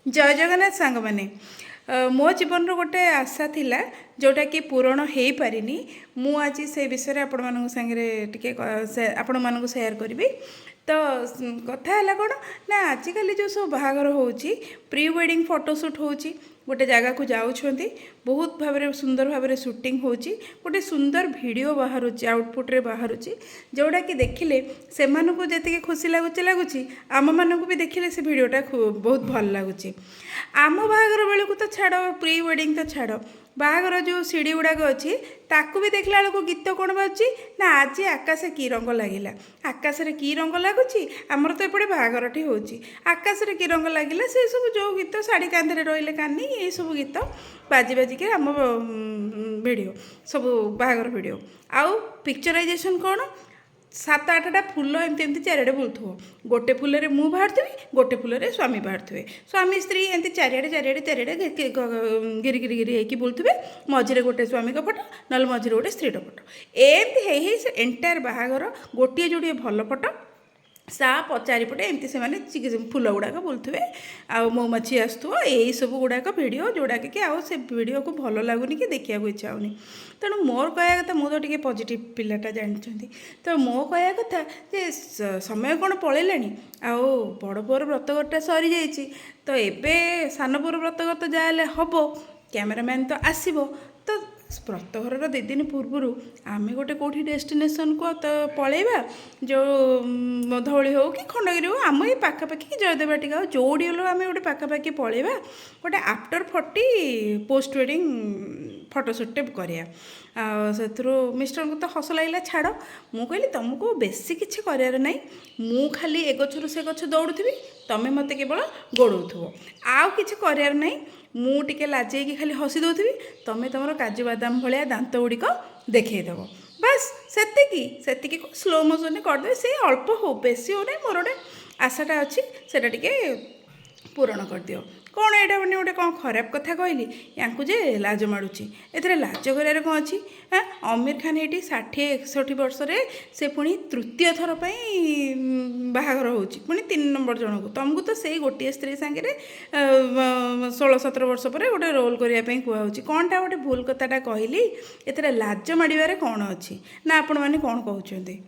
जय जगन्नाथ सांग मैंने मो जीवन गोटे आशा थिला जोटा कि पूरण हो पारिनी मु आज से विषय आपण मान सागे आपण मानक सेयार करी तो कथा है कौन ना आजिकल जो सब बाहागर हो प्री वेडिंग फोटोशूट हो गोटे जगह को जाऊँच बहुत भाव सुंदर भाव शूटिंग हो गोटे सुंदर वीडियो बाहर आउटपुट रे बाहर जोड़ा कि देखिले से जी खुशी लगुच आम मानक भी देखिले से वीडियोटा बहुत भल लगुच आम बाहागर बेलू तो छाड़ प्री वेडिंग तो छाड़ बाहागर जो सीढ़ी गुड़ाक अच्छी ताकू भी देखला बेलू गीत कौन बाजू ना आज आकाश की रंग लगिला आकाश रे की रंग लगुच आमर तो एपटे बाहागरटी हो आकाश रे की रंग लगिला से सब जो गीत साड़ी कांधे रही कानी ये सब गीत बाजी बाजिक आम वीडियो सब बाहागर वीडियो आउ पिक्चराइजेशन कौन 7-8टा फूल एमती एमती चारिड़े बुलूथो गोटे फूल मु बाहर थी गोटे फूल स्वामी बाहर थे स्वामी स्त्री एमती चारिड़े गिरी गिरी गिरी होगी बुलूथे मझे गोटे स्वामी का फोटो ना मझे गोटे स्त्री फोटो एमती से एंटायर बाहागर गोटे जोड़े भल फोटो सा चारिपटे एमती से फूल गुड़ाक बुलूथे आ मौमाछी आसुव यही सब गुड़ाक भिड जोड़ा कि आउ से भिड को भल लगुनि कि देखा इच्छा होनी तेणु मोर कह कथा मुझे पॉजिटिव पिलाटा जानते तो मो कह कथा जे समय कौन पलैला आउ बड़ पुअर व्रतघरटा सरी जाइए तो एबे सान पुअर व्रतघर तो जाए हम कैमेरामैन तो आसब तो व्रतघर 2 दिन पूर्वर आम गोटे कौटी डेस्टिनेशन को तो पलैबा जो धौली हो कि खंडगिरी हो आम ये पाखापाखि जयदेव बाटिका जोड़ी हो आम गोटे पाखापाखि पलैबा गोटे आफ्टर 40 पोस्ट वेडिंग फोटोशूटे करा से मिस्टर को तो हस लगे छाड़ मु कहली तुमको बेसी किसी करार ना मु खाली ए गचर से गच दौड़ुथी तुम्हें मत केवल गोड़ाउथो आउ कि करार ना मुझे लाजे खाली हसी दौथी तुम्हें तुम काजू बादाम भाया दांत गुड़िक देखईदेव बस से स्लो मोशन करदे से अल्प हो बेसी हो ना मोर गोटे आशाटा अच्छी से पूरण कर दियो कौन एटा मैंने गोटे कौन खराब कथा कहली या जे लाज माड़ुची ए लाज कर कौन अच्छी हाँ आमिर खान ये 60-61 वर्ष से पुणी तृतीय थर पर बाहागर हो पुणी 3 नंबर जन को तुमको तो से गोटे स्त्री सांगे 16-17 वर्ष पर गोटे रोल करने कहूँ कौनटा गोटे भूल कथाटा कहली ए लाज माड़े कौन अच्छी ना आपण मैंने कौन कहते।